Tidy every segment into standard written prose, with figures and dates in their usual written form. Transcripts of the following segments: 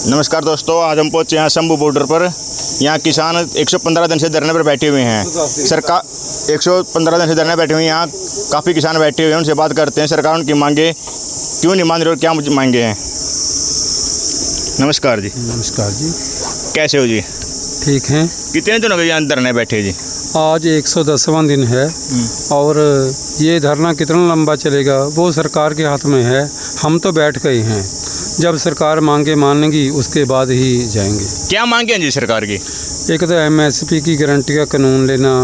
नमस्कार दोस्तों, आज हम पहुँचे यहाँ शंभू बॉर्डर पर। यहाँ किसान 115 दिन से धरने पर बैठे हुए हैं। सरकार 115 दिन से धरने बैठे हुए हैं। यहाँ काफ़ी किसान बैठे हुए हैं, उनसे बात करते हैं। सरकार उनकी मांगे क्यों नहीं मान रही और क्या मांगे हैं। नमस्कार जी। नमस्कार जी। कैसे हो जी? ठीक हैं। कितने दिनों के यहाँ धरने बैठे जी? आज 110वां दिन है और ये धरना कितना लंबा चलेगा वो सरकार के हाथ में है। हम तो बैठ गए हैं, जब सरकार मांगे मानेगी उसके बाद ही जाएंगे। क्या मांगे हैं जी सरकार की? एक तो MSP की गारंटी का कानून लेना,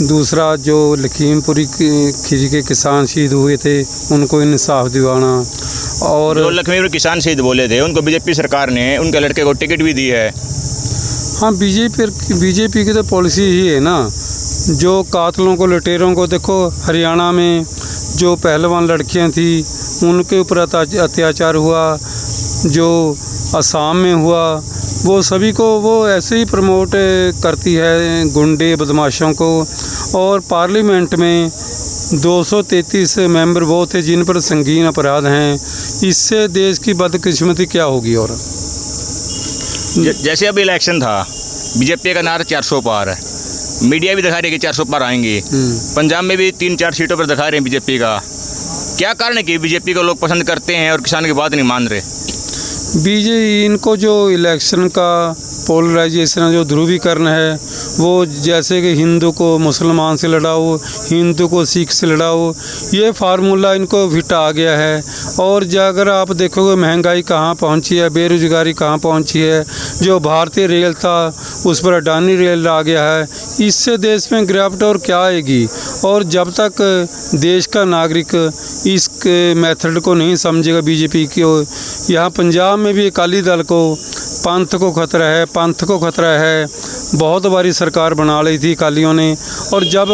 दूसरा जो लखीमपुरी खीरी के किसान शहीद हुए थे उनको इंसाफ दिलाना, और जो लखीमपुर किसान शहीद बोले थे उनको बीजेपी सरकार ने उनके लड़के को टिकट भी दी है। हाँ, बीजेपी की तो पॉलिसी ही है ना। जो कातलों को, लुटेरों को, देखो हरियाणा में जो पहलवान लड़कियां थी उनके ऊपर अत्याचार हुआ, जो असम में हुआ, वो सभी को वो ऐसे ही प्रमोट करती है, गुंडे बदमाशों को। और पार्लियामेंट में 233 मेंबर वो थे जिन पर संगीन अपराध हैं। इससे देश की बदकिस्मती क्या होगी। और जैसे अभी इलेक्शन था, बीजेपी का नारा 400 पार है। मीडिया भी दिखा रही है कि 400 पार आएंगी। पंजाब में भी 3-4 सीटों पर दिखा रहे हैं बीजेपी का। क्या कारण है कि बीजेपी को लोग पसंद करते हैं और किसान की बात नहीं मान रहे? बीजेपी इनको जो इलेक्शन का पोलराइजेशन, जो ध्रुवीकरण है, वो जैसे कि हिंदू को मुसलमान से लड़ाओ, हिंदू को सिख से लड़ाओ, ये फार्मूला इनको फिट आ गया है। और अगर आप देखोगे महंगाई कहाँ पहुँची है, बेरोजगारी कहाँ पहुँची है, जो भारतीय रेल था उस पर अडानी रेल आ गया है। इससे देश में गिरावट और क्या आएगी। और जब तक देश का नागरिक इस मेथड को नहीं समझेगा बीजेपी को, यहाँ पंजाब में भी अकाली दल को पंथ को खतरा है। बहुत बारी सरकार बना ली थी अकालियों ने, और जब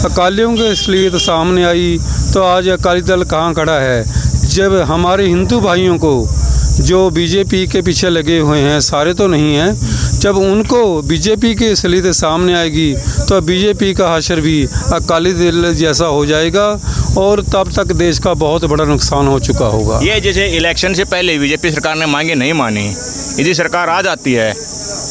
अकालियों के असलियत सामने आई तो आज अकाली दल कहाँ खड़ा है। जब हमारे हिंदू भाइयों को जो बीजेपी के पीछे लगे हुए हैं, सारे तो नहीं हैं, जब उनको बीजेपी की असलियत सामने आएगी तो बीजेपी का हशर भी अकाली दल जैसा हो जाएगा और तब तक देश का बहुत बड़ा नुकसान हो चुका होगा। ये जैसे इलेक्शन से पहले बीजेपी सरकार ने मांगे नहीं मानी, यदि सरकार आ जाती है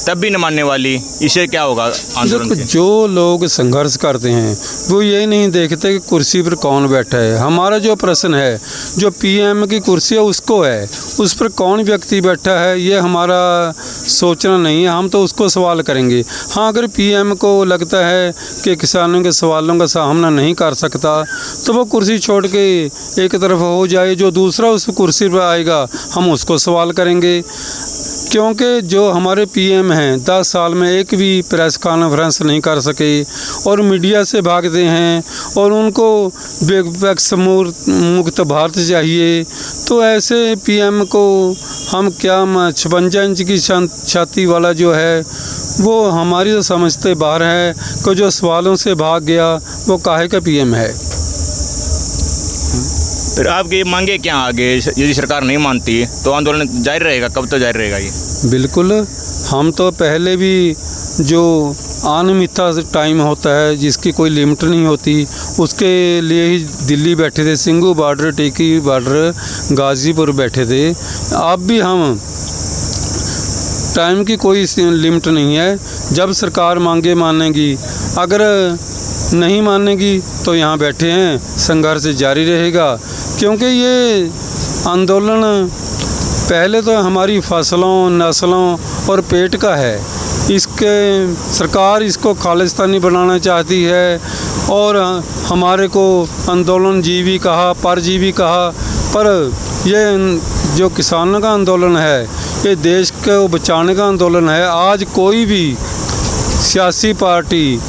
तब भी न मानने वाली, इससे क्या होगा आंदोलन? जो लोग संघर्ष करते हैं वो ये नहीं देखते कि कुर्सी पर कौन बैठा है। हमारा जो प्रश्न है, जो PM की कुर्सी है उसको है, उस पर कौन व्यक्ति बैठा है ये हमारा सोचना नहीं है। हम तो उसको सवाल करेंगे। हाँ, अगर PM को लगता है कि किसानों के सवालों का सामना नहीं कर सकता तो वो कुर्सी छोड़ के एक तरफ हो जाए, जो दूसरा उस कुर्सी पर आएगा हम उसको सवाल करेंगे। क्योंकि जो हमारे PM हैं 10 साल में एक भी प्रेस कॉन्फ्रेंस नहीं कर सके और मीडिया से भागते हैं, और उनको वैक्स मुक्त भारत चाहिए। तो ऐसे PM को हम क्या 56 इंच की छाती वाला जो है वो हमारी तो समझते बाहर है कि जो सवालों से भाग गया वो काहे का PM है। फिर आपकी मांगे क्या आगे? यदि सरकार नहीं मानती तो आंदोलन जारी रहेगा? कब तक जारी रहेगा ये? बिल्कुल, हम तो पहले भी जो अनियमित टाइम होता है जिसकी कोई लिमिट नहीं होती, उसके लिए ही दिल्ली बैठे थे, सिंघू बॉर्डर, टिकी बॉर्डर, गाज़ीपुर बैठे थे। अब भी हम टाइम की कोई लिमिट नहीं है। जब सरकार मांगे मानेगी, अगर नहीं मानेगी तो यहाँ बैठे हैं, संघर्ष जारी रहेगा। क्योंकि ये आंदोलन पहले तो हमारी फसलों, नस्लों और पेट का है। इसके सरकार इसको खालिस्तानी बनाना चाहती है और हमारे को आंदोलन जीवी कहा, परजीवी कहा। पर ये जो किसानों का आंदोलन है ये देश को बचाने का आंदोलन है। आज कोई भी सियासी पार्टी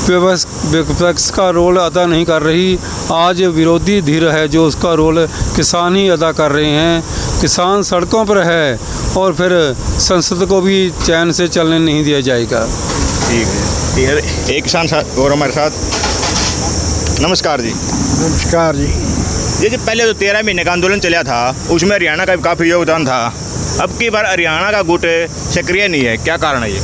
विपक्ष का रोल अदा नहीं कर रही। आज विरोधी धीर है जो उसका रोल किसान ही अदा कर रहे हैं। किसान सड़कों पर है और फिर संसद को भी चैन से चलने नहीं दिया जाएगा। ठीक है। एक किसान और हमारे साथ। नमस्कार जी। नमस्कार जी। ये जो पहले जो 13 महीने का आंदोलन चला था उसमें हरियाणा का भी काफ़ी योगदान था। अब की बार हरियाणा का गुट सक्रिय नहीं है, क्या कारण है ये?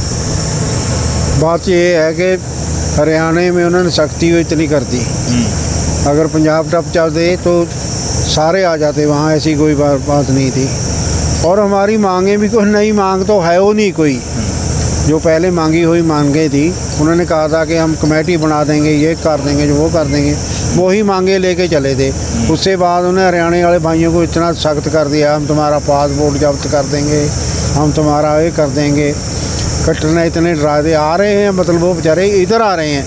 बात ये है कि हरियाणा में उन्होंने सख्ती इतनी कर दी। अगर पंजाब टप चलते तो सारे आ जाते वहाँ, ऐसी कोई बात नहीं थी। और हमारी मांगे भी कोई नई मांग तो है वो नहीं कोई, जो पहले मांगी हुई मांगे थी। उन्होंने कहा था कि हम कमेटी बना देंगे, ये कर देंगे, जो वो कर देंगे, वही मांगे लेके चले थे। उससे बाद उन्हें हरियाणा वाले भाइयों को इतना सख्त कर दिया, हम तुम्हारा पासपोर्ट जब्त कर देंगे, हम तुम्हारा ये कर देंगे। कटने इतने डरा दे आ रहे हैं, मतलब वो बेचारे इधर आ रहे हैं।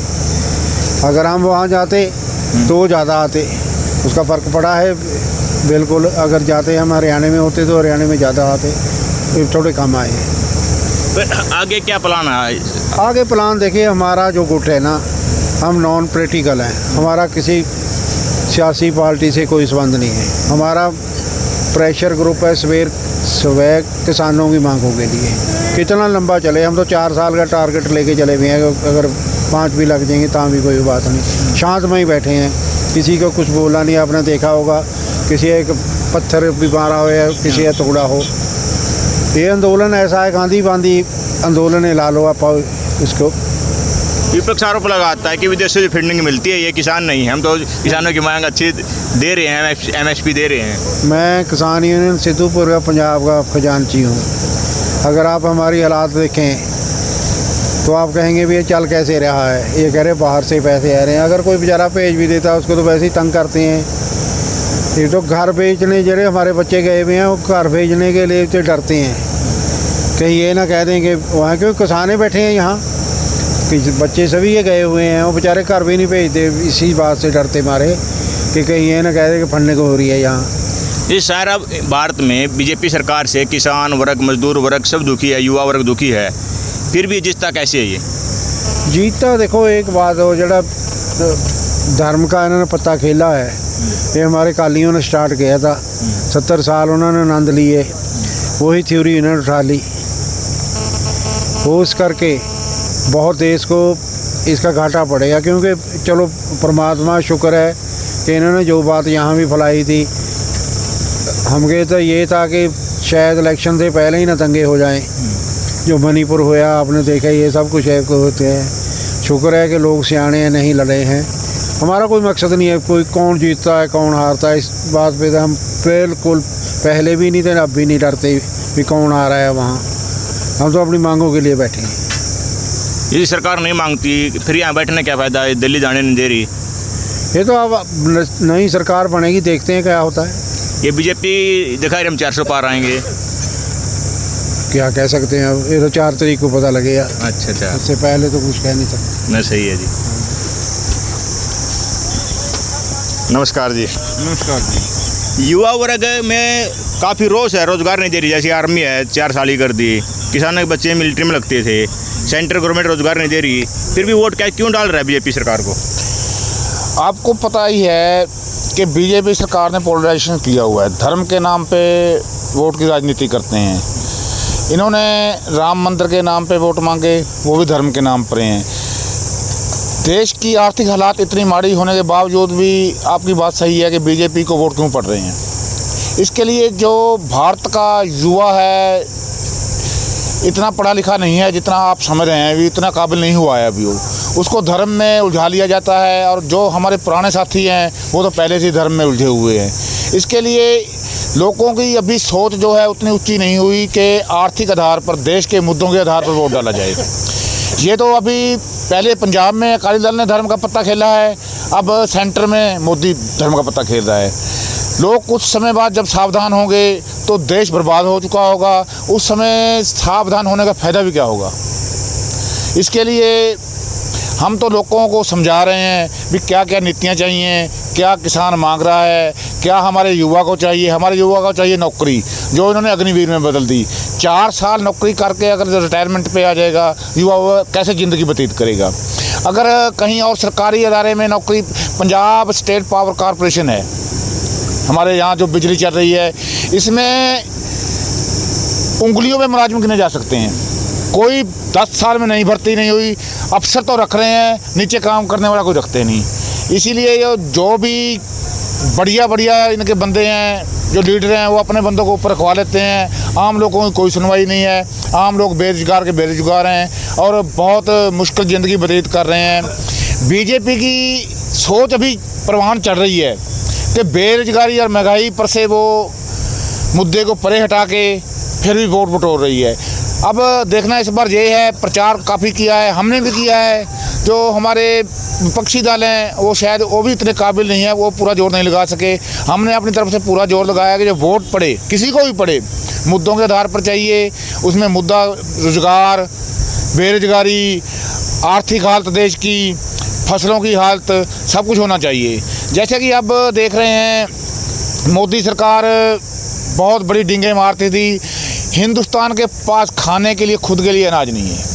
अगर हम वहाँ जाते तो ज़्यादा आते, उसका फ़र्क पड़ा है बिल्कुल। अगर जाते हम हरियाणा में होते तो हरियाणा में ज़्यादा आते, थोड़े कम आए। फिर आगे क्या प्लान है? आगे प्लान देखिए, हमारा जो गुट है ना, हम नॉन पॉलिटिकल हैं। हमारा किसी सियासी पार्टी से कोई संबंध नहीं है। हमारा प्रेशर ग्रुप है स्वयं किसानों की मांगों के लिए। कितना लंबा चले, हम तो 4 साल का टारगेट लेके चले हुए हैं। अगर 5 भी लग जाएंगे तो भी कोई बात नहीं, शांत में ही बैठे हैं, किसी को कुछ बोला नहीं। आपने देखा होगा किसी एक पत्थर भी मारा हो या किसी एक टुकड़ा हो। ये आंदोलन ऐसा है, गांधी बांधी आंदोलन है, ला लो आप इसको। विपक्ष आरोप लगाता है कि विदेश से जो फंडिंग मिलती है ये किसान नहीं है, हम तो किसानों की मांग अच्छी दे रहे हैं, MSP दे रहे हैं। मैं किसान यूनियन सिद्धूपुर का पंजाब का खजांची हूँ। अगर आप हमारी हालात देखें तो आप कहेंगे भी ये चल कैसे रहा है। ये कह रहे बाहर से पैसे आ रहे हैं, अगर कोई बेचारा भेज भी देता है उसको तो वैसे ही तंग करते हैं। ये तो घर भेजने, जड़े हमारे बच्चे गए हुए हैं वो घर भेजने के लिए तो डरते हैं, कहीं ये ना कह देंगे वहाँ, क्योंकि किसाने बैठे हैं यहाँ, बच्चे सभी ये गए हुए हैं, वो बेचारे घर भी नहीं भेजते, इसी बात से डरते मारे कि कहीं ये ना कह दे कि फंडिंग हो रही है यहाँ। इस सारा भारत में बीजेपी सरकार से किसान वर्ग, मजदूर वर्ग सब दुखी है, युवा वर्ग दुखी है, फिर भी जीतता कैसे है ये? जीतता देखो एक बात हो, जरा धर्म का इन्होंने पत्ता खेला है। ये हमारे कालियों ने स्टार्ट किया था, 70 साल उन्होंने आनंद लिए, वही थ्योरी इन्होंने उठा ली। वो इस करके बहुत देश को इसका घाटा पड़ेगा, क्योंकि चलो परमात्मा शुक्र है कि इन्होंने जो बात यहाँ भी फैलाई थी, हमके तो ये था कि शायद इलेक्शन से पहले ही ना दंगे हो जाएं। जो मणिपुर होया आपने देखा, ये सब कुछ है होते हैं। शुक्र है कि लोग सियाने हैं, नहीं लड़े हैं। हमारा कोई मकसद नहीं है कोई कौन जीतता है कौन हारता है, इस बात पे तो हम बिल्कुल पहले भी नहीं थे, अब भी नहीं डरते भी कौन आ रहा है वहाँ। हम तो अपनी मांगों के लिए बैठे हैं। यदि सरकार नहीं मांगती फिर यहाँ बैठने क्या फ़ायदा है, दिल्ली जाने नहीं दे रही। ये तो अब नई सरकार बनेगी, देखते हैं क्या होता है। ये बीजेपी दिखा रही हम 400 पार आएंगे, क्या कह सकते हैं अब, ये तो 4 तारीख को पता लगेगा। अच्छा, इससे पहले तो कुछ कह नहीं सकते। नहीं, सही है जी। नमस्कार जी। नमस्कार जी। युवा वर्ग में काफ़ी रोष है, रोज़गार नहीं दे रही। जैसे आर्मी है 4 साल ही कर दी, किसानों के बच्चे मिलिट्री में लगते थे, सेंट्रल गवर्नमेंट रोज़गार नहीं दे रही, फिर भी वोट क्यों डाल रहा है बीजेपी सरकार को? आपको पता ही है कि बीजेपी सरकार ने पोलराइजेशन किया हुआ है, धर्म के नाम पे वोट की राजनीति करते हैं। इन्होंने राम मंदिर के नाम पे वोट मांगे, वो भी धर्म के नाम पर हैं। देश की आर्थिक हालात इतनी माड़ी होने के बावजूद भी आपकी बात सही है कि बीजेपी को वोट क्यों पड़ रहे हैं। इसके लिए जो भारत का युवा है इतना पढ़ा लिखा नहीं है जितना आप समझ रहे हैं, अभी इतना काबिल नहीं हुआ है अभी वो, उसको धर्म में उलझा लिया जाता है। और जो हमारे पुराने साथी हैं वो तो पहले से ही धर्म में उलझे हुए हैं। इसके लिए लोगों की अभी सोच जो है उतनी ऊंची नहीं हुई कि आर्थिक आधार पर, देश के मुद्दों के आधार पर वोट डाला जाए। ये तो अभी पहले पंजाब में अकाली दल ने धर्म का पत्ता खेला है, अब सेंटर में मोदी धर्म का पत्ता खेल रहा है। लोग कुछ समय बाद जब सावधान होंगे तो देश बर्बाद हो चुका होगा, उस समय सावधान होने का फ़ायदा भी क्या होगा। इसके लिए हम तो लोगों को समझा रहे हैं भी क्या क्या नीतियाँ चाहिए, क्या किसान मांग रहा है, क्या हमारे युवा को चाहिए। हमारे युवा को चाहिए नौकरी, जो इन्होंने अग्निवीर में बदल दी। 4 साल नौकरी करके अगर रिटायरमेंट पे आ जाएगा युवा, वो कैसे ज़िंदगी व्यतीत करेगा। अगर कहीं और सरकारी अदारे में नौकरी, पंजाब स्टेट पावर कॉरपोरेशन है हमारे यहाँ जो बिजली चल रही है, इसमें उंगलियों में मुलाजिम गिने जा सकते हैं। कोई 10 साल में नहीं भर्ती नहीं हुई, अफसर तो रख रहे हैं, नीचे काम करने वाला कोई रखते नहीं। इसीलिए ये जो भी बढ़िया इनके बंदे हैं, जो लीडर हैं, वो अपने बंदों को ऊपर रखवा लेते हैं। आम लोगों की कोई सुनवाई नहीं है। आम लोग बेरोजगार के बेरोजगार हैं और बहुत मुश्किल ज़िंदगी व्यतीत कर रहे हैं। बीजेपी की सोच अभी परवान चढ़ रही है कि बेरोजगारी और महंगाई पर से वो मुद्दे को परे हटा के फिर भी वोट बटोर रही है। अब देखना इस बार ये है, प्रचार काफ़ी किया है, हमने भी किया है। जो हमारे विपक्षी दल हैं वो शायद वो भी इतने काबिल नहीं है, वो पूरा जोर नहीं लगा सके। हमने अपनी तरफ से पूरा जोर लगाया कि जो वोट पड़े, किसी को भी पड़े, मुद्दों के आधार पर चाहिए। उसमें मुद्दा रोजगार, बेरोजगारी, आर्थिक हालत देश की, फसलों की हालत, सब कुछ होना चाहिए। जैसे कि अब देख रहे हैं मोदी सरकार बहुत बड़ी डींगे मारती थी, हिंदुस्तान के पास खाने के लिए खुद के लिए अनाज नहीं है।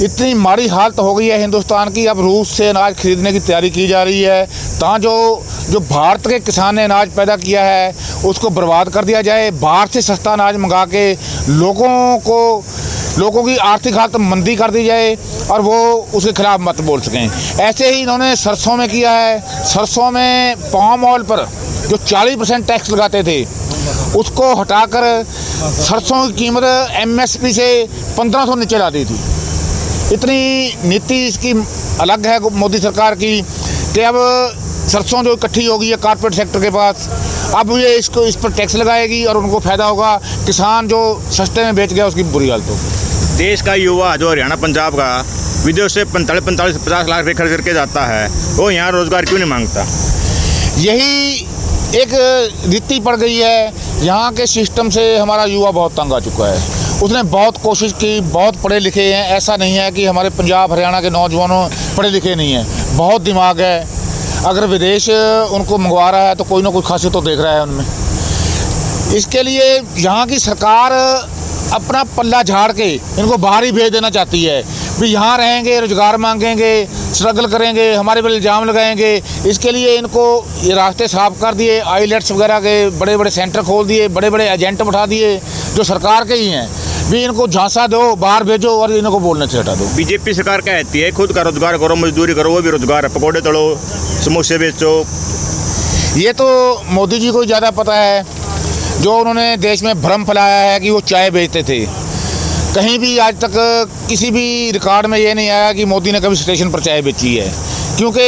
इतनी माड़ी हालत हो गई है हिंदुस्तान की, अब रूस से अनाज खरीदने की तैयारी की जा रही है। तां जो भारत के किसान ने अनाज पैदा किया है उसको बर्बाद कर दिया जाए, बाहर से सस्ता अनाज मंगा के लोगों की आर्थिक हालत मंदी कर दी जाए और वो उसके खिलाफ मत बोल सकें। ऐसे ही इन्होंने सरसों में किया है। सरसों में पाम ऑयल पर जो 40% टैक्स लगाते थे उसको हटाकर सरसों की कीमत MSP से 1500 नीचे ला दी थी। इतनी नीति इसकी अलग है मोदी सरकार की कि अब सरसों जो इकट्ठी होगी है कॉर्पोरेट सेक्टर के पास, अब ये इस पर टैक्स लगाएगी और उनको फ़ायदा होगा। किसान जो सस्ते में बेच गया उसकी बुरी हालत होगी। देश का युवा जो हरियाणा पंजाब का विदेश से 45-50 लाख रुपये खर्च करके जाता है, वो यहाँ रोज़गार क्यों नहीं मांगता? यही एक रीति पड़ गई है। यहाँ के सिस्टम से हमारा युवा बहुत तंग आ चुका है। उसने बहुत कोशिश की, बहुत पढ़े लिखे हैं, ऐसा नहीं है कि हमारे पंजाब हरियाणा के नौजवानों पढ़े लिखे नहीं हैं, बहुत दिमाग है। अगर विदेश उनको मंगवा रहा है तो कोई ना कोई खासियत तो देख रहा है उनमें। इसके लिए यहाँ की सरकार अपना पल्ला झाड़ के इनको बाहर ही भेज देना चाहती है। भी यहाँ रहेंगे, रोजगार मांगेंगे, स्ट्रगल करेंगे, हमारे पर इल्ज़ाम लगाएंगे। इसके लिए इनको ये रास्ते साफ कर दिए, आईलेट्स वगैरह के बड़े बड़े सेंटर खोल दिए, बड़े बड़े एजेंट बैठा दिए जो सरकार के ही हैं। भी इनको झांसा दो, बाहर भेजो और इनको बोलने से हटा दो। बीजेपी सरकार कहती है खुद का रोजगार करो, मजदूरी करो, वो भी रोजगार है, पकौड़े तलो, समोसे बेचो। ये तो मोदी जी को ज़्यादा पता है, जो उन्होंने देश में भ्रम फैलाया है कि वो चाय बेचते थे। कहीं भी आज तक किसी भी रिकॉर्ड में ये नहीं आया कि मोदी ने कभी स्टेशन पर चाय बेची है, क्योंकि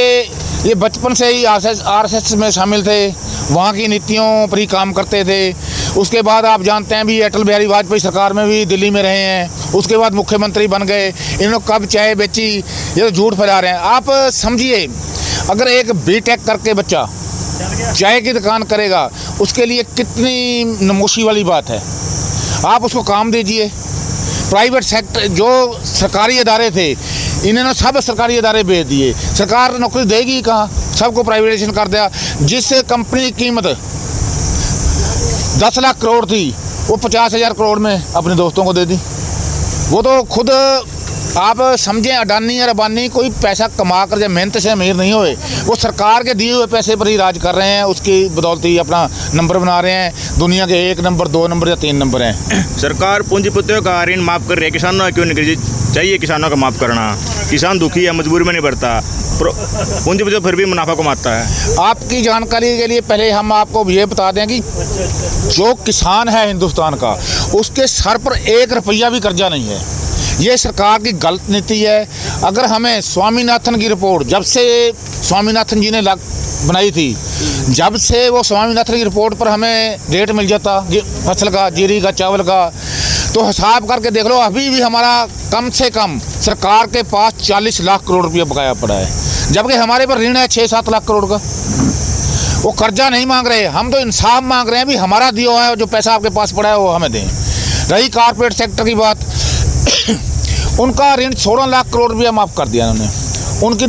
ये बचपन से ही RSS में शामिल थे, वहाँ की नीतियों पर ही काम करते थे। उसके बाद आप जानते हैं भी अटल बिहारी वाजपेयी सरकार में भी दिल्ली में रहे हैं, उसके बाद मुख्यमंत्री बन गए। इन्होंने कब चाय बेची, ये तो झूठ फैला रहे हैं। आप समझिए, अगर एक B.Tech करके बच्चा चाय की दुकान करेगा, उसके लिए कितनी नमोशी वाली बात है। आप उसको काम दीजिए। प्राइवेट सेक्टर जो सरकारी इदारे थे, इन्होंने सब सरकारी इदारे भेज दिए। सरकार नौकरी देगी कहाँ, सबको प्राइवेटाइजेशन कर दिया। जिस कंपनी की कीमत 10 लाख करोड़ थी वो 50,000 करोड़ में अपने दोस्तों को दे दी। वो तो खुद आप समझें, अडानी और अंबानी कोई पैसा कमा कर या मेहनत से अमीर नहीं हुए, वो सरकार के दिए हुए पैसे पर ही राज कर रहे हैं। उसकी बदौलत ही अपना नंबर बना रहे हैं। दुनिया के 1 नंबर, 2 नंबर या 3 नंबर हैं। सरकार पूंजीपतियों का ऋण माफ़ कर रही है, किसानों का क्यों नहीं कर? चाहिए किसानों का माफ़ करना। किसान दुखी है, मजबूरी में नहीं बढ़ता, पूंजीपति फिर भी मुनाफा कमाता है। आपकी जानकारी के लिए पहले हम आपको ये बता दें कि जो किसान है हिंदुस्तान का, उसके सर पर 1 रुपया भी कर्जा नहीं है। ये सरकार की गलत नीति है। अगर हमें स्वामीनाथन की रिपोर्ट, जब से स्वामीनाथन जी ने बनाई थी, जब से वो स्वामीनाथन की रिपोर्ट पर हमें रेट मिल जाता फसल का, जीरी का, चावल का, तो हिसाब करके देख लो, अभी भी हमारा कम से कम सरकार के पास 40 लाख करोड़ रुपया बकाया पड़ा है, जबकि हमारे पर ऋण है 6-7 लाख करोड़ का। वो कर्जा नहीं मांग रहे, हम तो इंसाफ मांग रहे हैं भी हमारा दिया है जो पैसा आपके पास पड़ा है वो हमें दें। रही कॉर्पोरेट सेक्टर की बात, उनका ऋण 16 लाख करोड़ रुपया माफ़ कर दिया उन्होंने। उनकी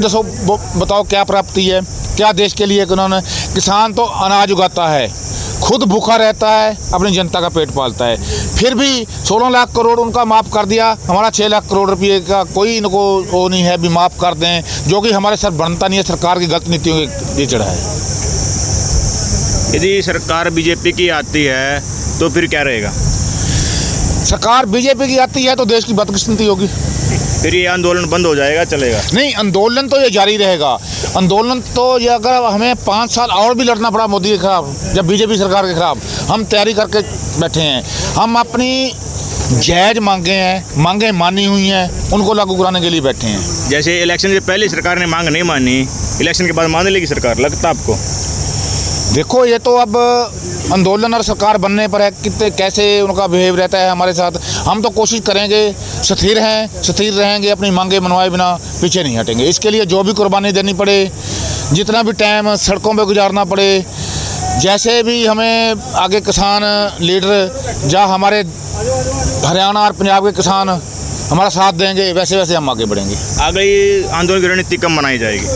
बताओ क्या प्राप्ति है, क्या देश के लिए उन्होंने। किसान तो अनाज उगाता है, खुद भूखा रहता है, अपनी जनता का पेट पालता है, फिर भी 16 लाख करोड़ उनका माफ़ कर दिया। हमारा 6 लाख करोड़ रुपये का कोई इनको वो नहीं है भी माफ़ कर दें, जो कि हमारे सर बनता नहीं है। सरकार की गलत नीतियों के चढ़ा है। यदि सरकार बीजेपी की आती है तो फिर क्या रहेगा? सरकार बीजेपी की आती है तो देश की बदकिस्मती होगी। फिर ये आंदोलन बंद हो जाएगा, चलेगा? नहीं, आंदोलन तो ये जारी रहेगा। आंदोलन तो ये अगर हमें 5 साल और भी लड़ना पड़ा मोदी के खिलाफ या बीजेपी सरकार के खिलाफ, हम तैयारी करके बैठे हैं। हम अपनी जायज़ मांगे मानी हुई हैं, उनको लागू कराने के लिए बैठे हैं। जैसे इलेक्शन से पहले सरकार ने मांग नहीं मानी, इलेक्शन के बाद मान लेगी सरकार, लगता आपको? देखो, ये तो अब आंदोलन और सरकार बनने पर है कितने कैसे उनका बिहेव रहता है हमारे साथ। हम तो कोशिश करेंगे, स्थिर रहेंगे, अपनी मांगे मनवाए बिना पीछे नहीं हटेंगे। इसके लिए जो भी कुर्बानी देनी पड़े, जितना भी टाइम सड़कों पे गुजारना पड़े, जैसे भी हमें आगे किसान लीडर जहाँ हमारे हरियाणा और पंजाब के किसान हमारा साथ देंगे, वैसे वैसे हम आगे बढ़ेंगे। अगली आंदोलन की रणनीति कब बनाई जाएगी?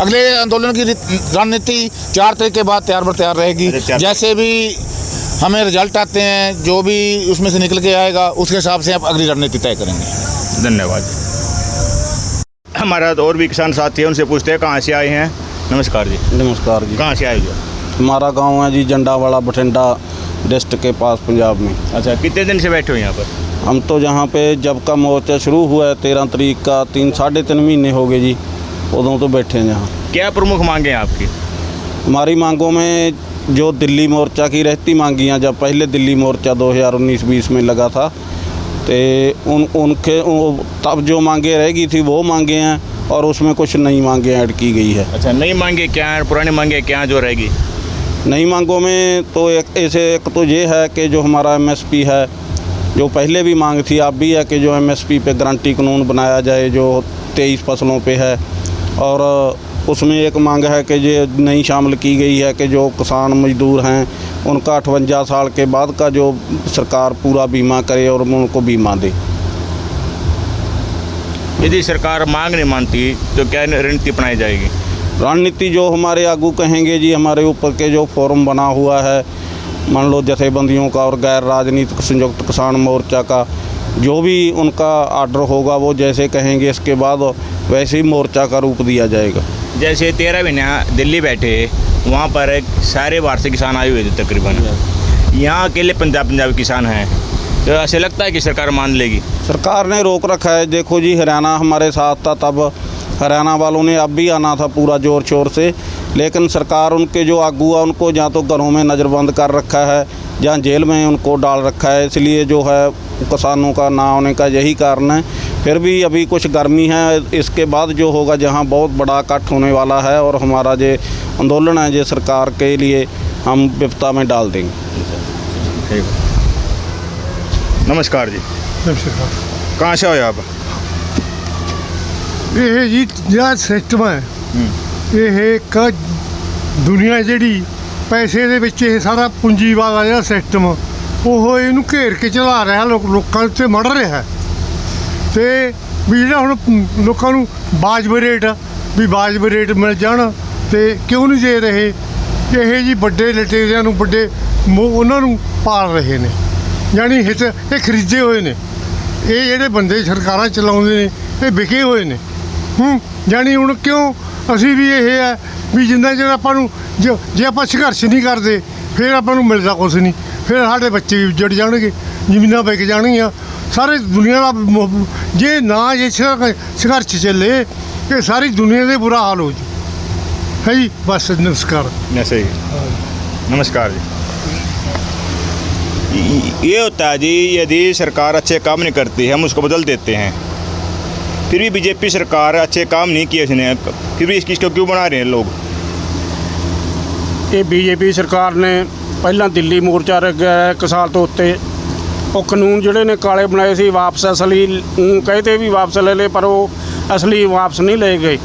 अगले आंदोलन की रणनीति 4 तारीख के बाद तैयार बर तैयार रहेगी। जैसे भी हमें रिजल्ट आते हैं, जो भी उसमें से निकल के आएगा, उसके हिसाब से आप अगली रणनीति तय करेंगे। धन्यवाद। हमारा और भी किसान साथी हैं, उनसे पूछते हैं कहाँ से आए हैं। नमस्कार जी। नमस्कार जी। कहाँ से आए जो? हमारा गांव है जी जंडावाला, बठिंडा डिस्ट्रिक्ट के पास, पंजाब में। अच्छा, कितने दिन से बैठे हो यहाँ पर? हम तो यहाँ पे जब का मोर्चा शुरू हुआ है 13 तारीख का, 3-3.5 महीने हो गए जी, उदों तो बैठे हैं यहाँ। क्या प्रमुख मांगे हैं आपकी? हमारी मांगों में जो दिल्ली मोर्चा की रहती मांगियाँ, जब पहले दिल्ली मोर्चा 2019-20 में लगा था, तो उनके तब जो मांगे रहेगी थी वो मांगे हैं, और उसमें कुछ नई मांगे ऐड की गई है। अच्छा, नई मांगे क्या है, पुरानी मांगे क्या जो रहेगी? नई मांगों में तो एक तो ये है कि जो हमारा MSP है, जो पहले भी मांग थी, अब भी है कि जो MSP पे गारंटी कानून बनाया जाए जो 23 फसलों पे है। और उसमें एक मांग है कि ये नई शामिल की गई है कि जो किसान मजदूर हैं उनका 58 साल के बाद का जो सरकार पूरा बीमा करे और उनको बीमा दे। यदि सरकार मांग नहीं मानती तो क्या रणनीति अपनाई जाएगी? रणनीति जो हमारे आगू कहेंगे जी, हमारे ऊपर के जो फोरम बना हुआ है, मान लो जथेबंदियों का और गैर राजनीतिक संयुक्त किसान मोर्चा का, जो भी उनका आर्डर होगा वो जैसे कहेंगे, इसके बाद वैसे ही मोर्चा का रूप दिया जाएगा। जैसे 13 महीना दिल्ली बैठे, वहाँ पर सारे बाहर से किसान आए हुए थे तकरीबन, यहाँ अकेले पंजाब किसान हैं, तो ऐसे लगता है कि सरकार मान लेगी? सरकार ने रोक रखा है। देखो जी, हरियाणा हमारे साथ था, तब हरियाणा वालों ने अब भी आना था पूरा ज़ोर शोर से, लेकिन सरकार उनके जो आगू है उनको या तो घरों में नज़रबंद कर रखा है या जेल में उनको डाल रखा है। इसलिए जो है किसानों का ना होने का यही कारण है। फिर भी अभी कुछ गर्मी है, इसके बाद जो होगा जहां बहुत बड़ा इकट्ठ होने वाला है, और हमारा जो आंदोलन है जो सरकार के लिए हम विपदा में डाल देंगे। नमस्कार जी। नमस्कार। कहाँ से हो आप? ਇਹ ਜੀ ਜਿਹੜਾ ਸਿਸਟਮ ਹੈ, ਇਹ ਇੱਕ ਦੁਨੀਆ ਜਿਹੜੀ ਪੈਸੇ ਦੇ ਵਿੱਚ ਇਹ ਸਾਰਾ ਪੂੰਜੀਵਾਦ ਦਾ ਜਿਹੜਾ ਸਿਸਟਮ ਉਹ ਇਹਨੂੰ ਘੇਰ ਕੇ ਚਲਾ ਰਿਹਾ, ਲੋਕਾਂ ਉੱਤੇ ਮੜ ਰਿਹਾ। ਤੇ ਵੀ ਜਿਹੜਾ ਹੁਣ ਲੋਕਾਂ ਨੂੰ ਵਾਜਬ ਰੇਟ ਮਿਲ ਜਾਣ ਤੇ ਕਿਉਂ ਨਹੀਂ ਦੇ ਰਹੇ? ਇਹ ਜੀ ਵੱਡੇ ਲਟੇਰਿਆਂ ਨੂੰ ਉਹਨਾਂ ਨੂੰ ਪਾਲ ਰਹੇ ਨੇ, ਯਾਨੀ ਹਿੱਤ ਇਹ ਖਰੀਦੇ ਹੋਏ ਨੇ। ਇਹ ਜਿਹੜੇ ਬੰਦੇ ਸਰਕਾਰਾਂ ਚਲਾਉਂਦੇ ਨੇ ਇਹ ਵਿਕੇ ਹੋਏ ਨੇ। ਜਾਣੀ ਹੁਣ ਕਿਉਂ ਅਸੀਂ ਵੀ ਇਹ ਹੈ ਵੀ ਜਿੰਨਾ ਚਿਰ ਆਪਾਂ ਨੂੰ ਜੇ ਆਪਾਂ ਸੰਘਰਸ਼ ਨਹੀਂ ਕਰਦੇ ਫਿਰ ਆਪਾਂ ਨੂੰ ਮਿਲਦਾ ਕੁਛ ਨਹੀਂ, ਫਿਰ ਸਾਡੇ ਬੱਚੇ ਵੀ ਉੱਜੜ ਜਾਣਗੇ, ਜ਼ਮੀਨਾਂ ਵਿਕ ਜਾਣਗੀਆਂ, ਸਾਰੇ ਦੁਨੀਆ ਦਾ ਜੇ ਨਾ ਜੇ ਸੰਘਰਸ਼ ਚੱਲੇ ਇਹ ਸਾਰੀ ਦੁਨੀਆ ਦੇ ਬੁਰਾ ਹਾਲ ਹੋ ਜੂ ਹੈ ਜੀ। ਬਸ ਨਮस्कार। ऐसे ही नमस्कार जी। ये होता है जी, यदि सरकार अच्छे काम नहीं करती है हम उसको बदल देते हैं। फिर भी बीजेपी सरकार अच्छे काम नहीं किए उसने, फिर भी इसको क्यों बना रहे हैं लोग? ਇਹ ਬੀਜੇਪੀ ਸਰਕਾਰ ਨੇ ਪਹਿਲਾਂ ਦਿੱਲੀ ਮੋਰਚਾ ਰੱਖਿਆ ਹੈ 1 ਸਾਲ ਤੋਂ ਉੱਤੇ। ਉਹ ਕਾਨੂੰਨ ਜਿਹੜੇ ਨੇ ਕਾਲੇ ਬਣਾਏ ਸੀ ਵਾਪਸ ਅਸਲੀ ਕਹਿੰਦੇ ਵੀ ਵਾਪਸ ਲੈ ਲਏ, ਪਰ ਉਹ ਅਸਲੀ ਵਾਪਸ ਨਹੀਂ ਲਏ ਗਏ।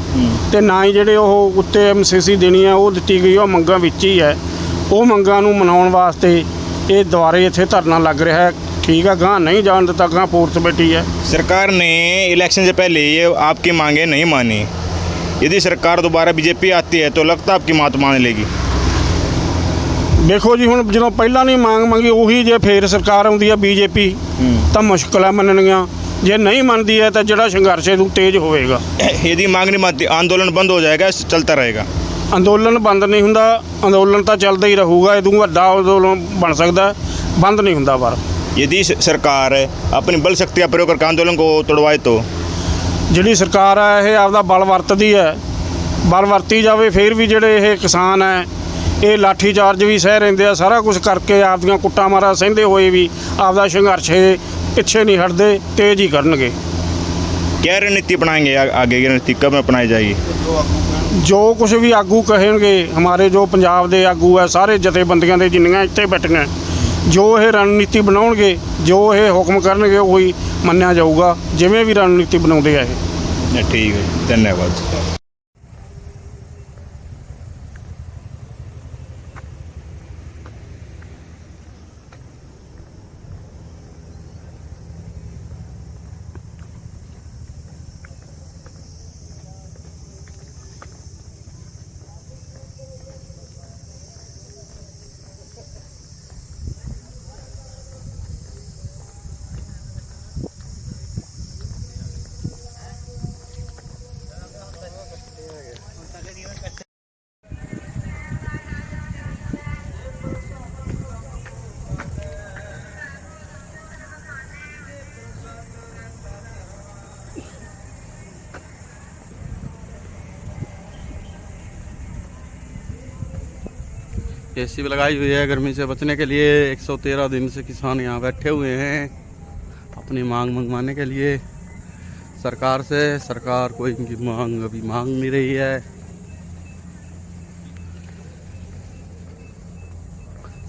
ਤੇ ਨਾ ਹੀ ਜਿਹੜੇ ਉਹ ਉੱਤੇ MCC ਦੇਣੀ ਆ ਉਹ ਦਿੱਤੀ ਗਈ, ਉਹ ਮੰਗਾਂ ਵਿੱਚ ਹੀ ਹੈ। ਉਹ ਮੰਗਾਂ ਨੂੰ ਮਨਾਉਣ ਵਾਸਤੇ ਇਹ ਦੁਬਾਰੇ ਇੱਥੇ ਧਰਨਾ ਲੱਗ ਰਿਹਾ ਹੈ। ठीक है, गाँव नहीं जान देता, गाँव फोर्स बैठी है। सरकार ने इलेक्शन से पहले ये आपकी मांगे नहीं मानी, यदि सरकार दोबारा बीजेपी आती है तो लगता आपकी बात मान लेगी? देखो जी, हुण जो पहला नहीं मांग मंगी उही जे फिर सरकार आउंदी है बीजेपी तो मुश्किल है मननियां। जे नहीं मनती है तो जिहड़ा संघर्ष है तेज होएगा। यदि मांग नहीं मानती आंदोलन बंद हो जाएगा, चलता रहेगा? अंदोलन बंद नहीं हुंदा, अंदोलन तो चलता ही रहूगा। इदों वड्डा अंदोलन बन सकता है, बंद नहीं हुंदा। पर यदि सरकार अपनी बल शक्ति का प्रयोग करके आंदोलन को तोड़वाए तो? जिहड़ी सरकार है ये आपदा बल वरतदी है, बल वरती जावे फिर भी जिहड़े ये किसान है ये लाठी चार्ज भी सह रहिंदे आ, सारा कुछ करके आपदियां कुट्टां मारा सहंदे होए भी आपदा संघर्ष पिछे नहीं हटदे, तेज ही करनगे। क्या रणनीति अपनाएंगे? आगे की रणनीति कब अपनाई जाएगी? जो कुछ भी आगू कहेंगे हमारे जो पंजाब के आगू है सारे जथेबंदियां दे जिन्नियां इत्थे बैठियां जो ये रणनीति बनाउणगे जो ये हुक्म करनगे वही मन्निया जाऊगा जिवें भी रणनीति बनाउंदे आ ये। ठीक है, धन्यवाद। एसी भी लगाई हुई है गर्मी से बचने के लिए। 113 दिन से किसान यहाँ बैठे हुए हैं अपनी मांग मंगवाने के लिए सरकार से। सरकार कोई इनकी मांग अभी मांग नहीं रही है।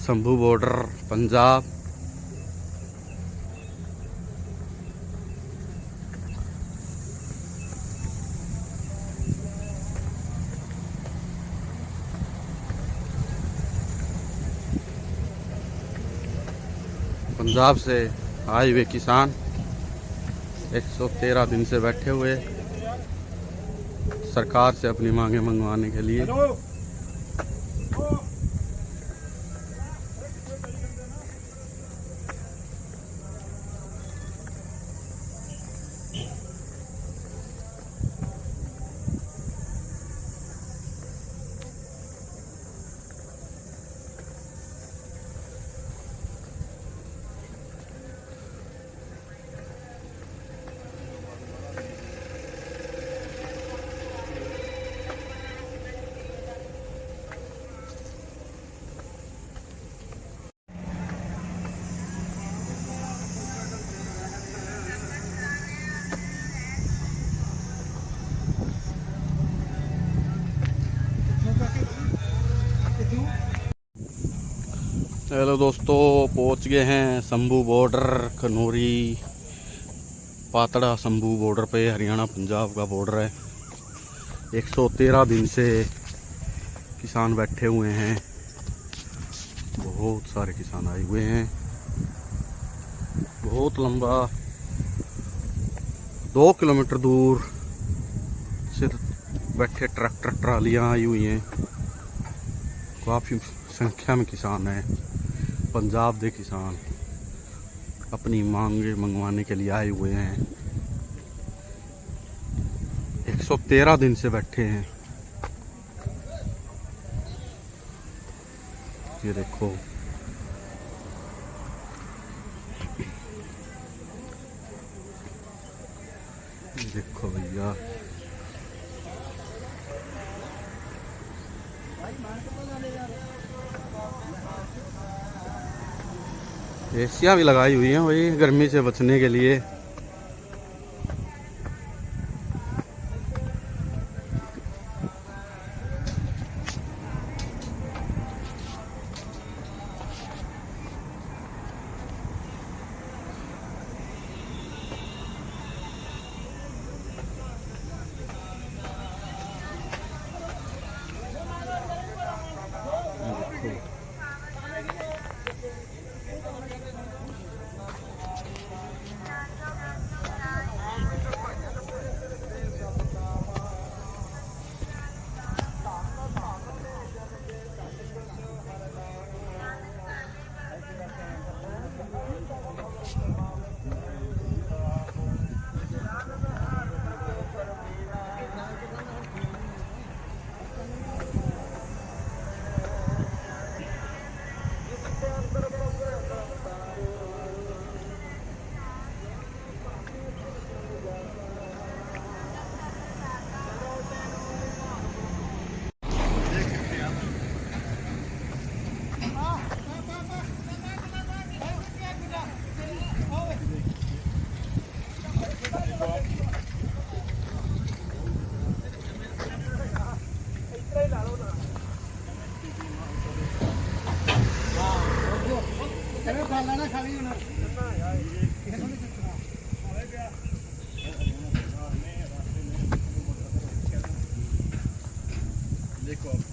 शंभू बॉर्डर पंजाब। पंजाब से आए हुए किसान 113 दिन से बैठे हुए सरकार से अपनी मांगे मंगवाने के लिए। हेलो दोस्तों, पहुंच गए हैं शंभू बॉर्डर खनौरी पातड़ा शंभू बॉर्डर पे। हरियाणा पंजाब का बॉर्डर है। 113 दिन से किसान बैठे हुए हैं। बहुत सारे किसान आए हुए हैं। बहुत लंबा 2 किलोमीटर दूर से बैठे ट्रैक्टर ट्रालियाँ आई हुई हैं। काफ़ी संख्या में किसान हैं। पंजाब के किसान अपनी मांगे मंगवाने के लिए आए हुए हैं। 113 दिन से बैठे हैं। ये देखो, देखो भैया, एसियाँ भी लगाई हुई हैं वही गर्मी से बचने के लिए। देखो आप